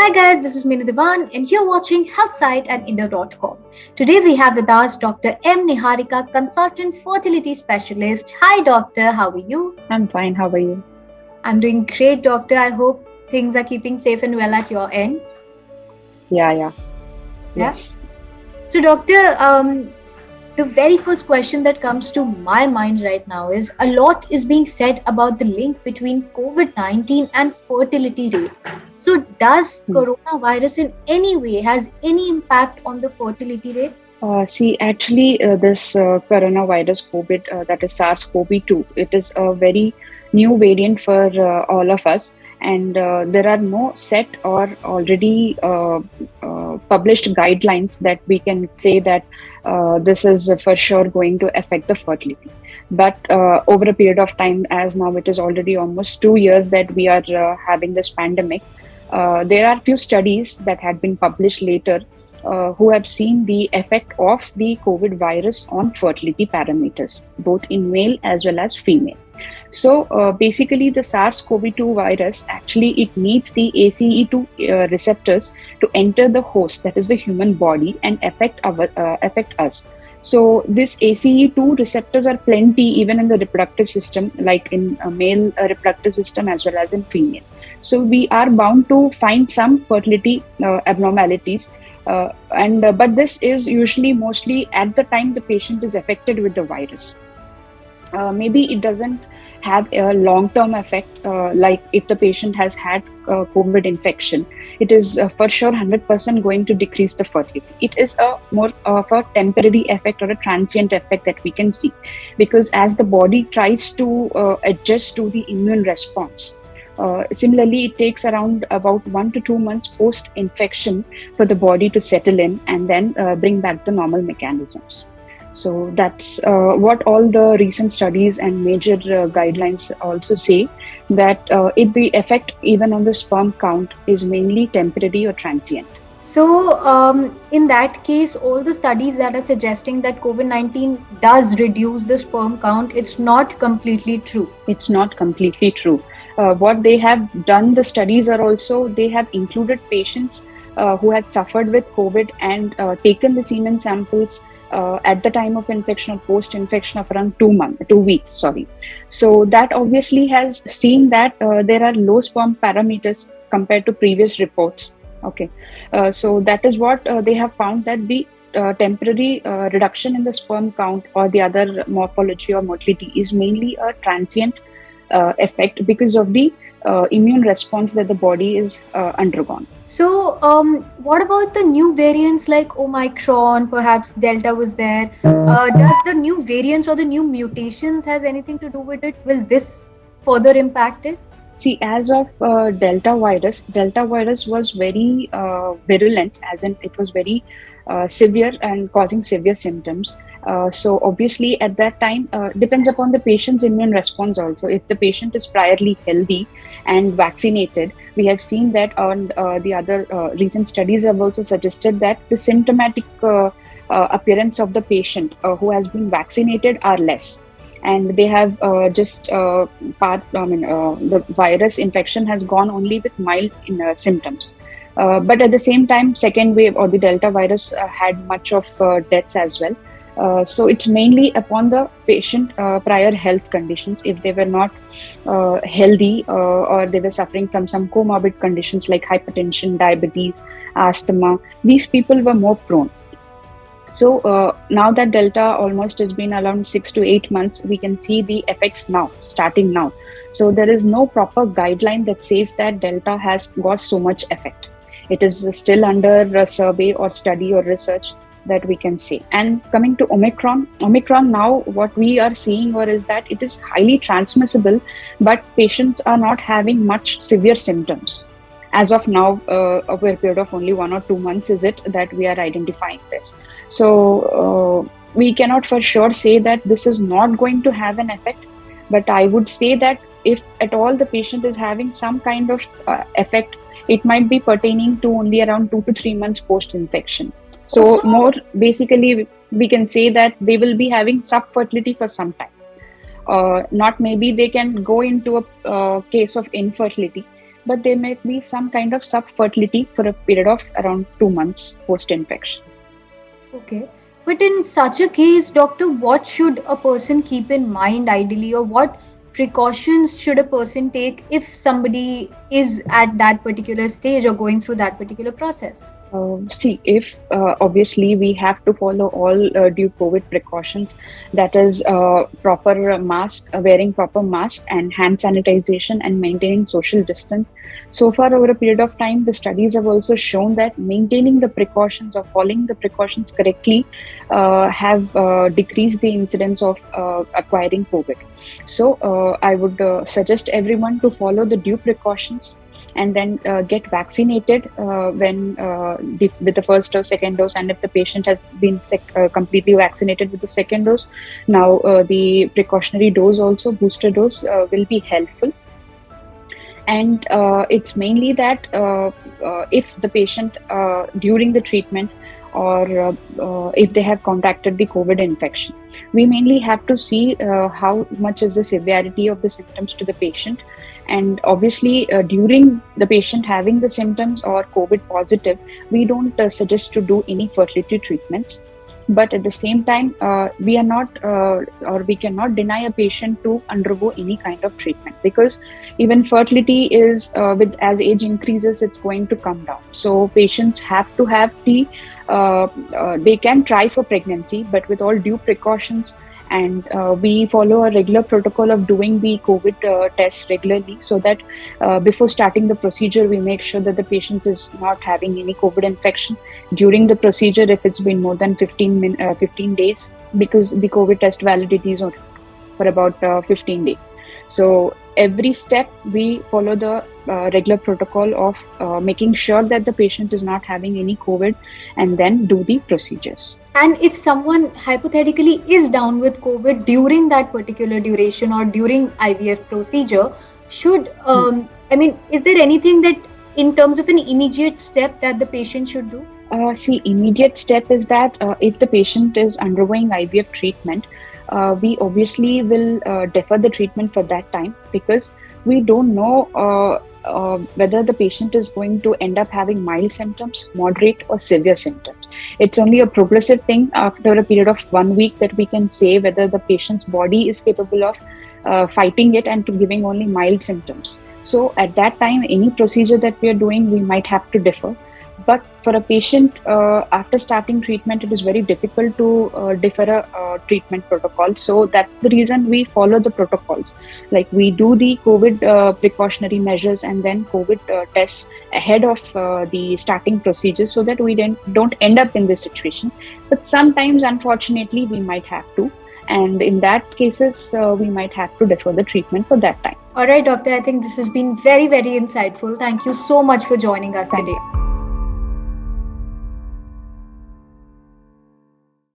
Hi guys, this is Meena Devan and you're watching HealthSite at Indo.com. Today we have with us Dr. M. Niharika, consultant fertility specialist. Hi doctor, how are you? I'm fine. How are you? I'm doing great doctor. I hope things are keeping safe and well at your end. Yeah. Yeah. Yes. So doctor, the very first question that comes to my mind right now is a lot is being said about the link between COVID-19 and fertility rate. So does Hmm. coronavirus in any way has any impact on the fertility rate? This coronavirus COVID, that is SARS-CoV-2, it is a very new variant for all of us, and there are no set or already published guidelines that we can say that this is for sure going to affect the fertility. But over a period of time, as now it is already almost 2 years that we are having this pandemic, there are few studies that had been published later who have seen the effect of the COVID virus on fertility parameters, both in male as well as female. So basically, the SARS-CoV-2 virus actually it needs the ACE2 receptors to enter the host, that is the human body, and affect us. So this ACE2 receptors are plenty even in the reproductive system, like in a male reproductive system as well as in female. So we are bound to find some fertility abnormalities, and but this is usually mostly at the time the patient is affected with the virus. Maybe it doesn't have a long-term effect, like if the patient has had COVID infection, it is for sure 100% going to decrease the fertility. It is a more of a temporary effect or a transient effect that we can see, because as the body tries to adjust to the immune response, similarly, it takes around about 1 to 2 months post infection for the body to settle in and then bring back the normal mechanisms. So that's what all the recent studies and major guidelines also say, that if the effect even on the sperm count is mainly temporary or transient. So, in that case, all the studies that are suggesting that COVID-19 does reduce the sperm count, it's not completely true. It's not completely true. What they have done, the studies are also, they have included patients who had suffered with COVID and taken the semen samples at the time of infection or post infection of around 2 weeks. Sorry. So that obviously has seen that there are low sperm parameters compared to previous reports. Okay. So that is what they have found, that the temporary reduction in the sperm count or the other morphology or motility is mainly a transient effect because of the immune response that the body is undergone. So, what about the new variants like Omicron, perhaps Delta was there? Does the new variants or the new mutations has anything to do with it? Will this further impact it? See, as of Delta virus was very virulent, as in it was very severe and causing severe symptoms. So obviously, at that time, depends upon the patient's immune response also. If the patient is priorly healthy and vaccinated, we have seen that on the other recent studies have also suggested that the symptomatic appearance of the patient who has been vaccinated are less, and they have the virus infection has gone only with mild symptoms. But at the same time, second wave or the Delta virus had much of deaths as well. So it's mainly upon the patient prior health conditions. If they were not healthy or they were suffering from some comorbid conditions like hypertension, diabetes, asthma, these people were more prone. So now that Delta almost has been around 6 to 8 months, we can see the effects now, starting now. So there is no proper guideline that says that Delta has got so much effect. It is still under a survey or study or research that we can say. And coming to Omicron now, what we are seeing or is that it is highly transmissible, but patients are not having much severe symptoms. As of now, over a period of only 1 or 2 months is it that we are identifying this. So we cannot for sure say that this is not going to have an effect, but I would say that if at all the patient is having some kind of effect, it might be pertaining to only around 2 to 3 months post-infection. So Also, more basically, we can say that they will be having subfertility for some time. Not maybe they can go into a case of infertility, but there may be some kind of subfertility for a period of around 2 months post infection. Okay. But in such a case, doctor, what should a person keep in mind ideally, or what precautions should a person take if somebody is at that particular stage or going through that particular process? See, if obviously we have to follow all due COVID precautions, that is proper mask, wearing proper mask and hand sanitization and maintaining social distance. So far, over a period of time, the studies have also shown that maintaining the precautions or following the precautions correctly have decreased the incidence of acquiring COVID. So, I would suggest everyone to follow the due precautions and then get vaccinated with the first or second dose. And if the patient has been completely vaccinated with the second dose, now the precautionary dose, also booster dose, will be helpful. And it's mainly that if the patient during the treatment, or if they have contracted the COVID infection, we mainly have to see how much is the severity of the symptoms to the patient. And obviously, during the patient having the symptoms or COVID positive, we don't suggest to do any fertility treatments. But at the same time, we are not or we cannot deny a patient to undergo any kind of treatment, because even fertility is as age increases, it's going to come down. So patients have to have they can try for pregnancy, but with all due precautions. And we follow a regular protocol of doing the COVID test regularly, so that before starting the procedure, we make sure that the patient is not having any COVID infection. During the procedure, if it's been more than 15 days, because the COVID test validity is for about 15 days. So every step we follow the regular protocol of making sure that the patient is not having any COVID, and then do the procedures. And if someone hypothetically is down with COVID during that particular duration or during IVF procedure, is there anything that in terms of an immediate step that the patient should do? See, immediate step is that if the patient is undergoing IVF treatment, we obviously will defer the treatment for that time, because we don't know whether the patient is going to end up having mild symptoms, moderate, or severe symptoms. It's only a progressive thing after a period of 1 week that we can say whether the patient's body is capable of fighting it and to giving only mild symptoms. So at that time, any procedure that we are doing, we might have to defer. But for a patient, after starting treatment, it is very difficult to defer a treatment protocol. So that's the reason we follow the protocols. Like, we do the COVID precautionary measures and then COVID tests ahead of the starting procedure, so that we don't end up in this situation. But sometimes, unfortunately, we might have to. And in that cases, we might have to defer the treatment for that time. All right, doctor, I think this has been very, very insightful. Thank you so much for joining us today.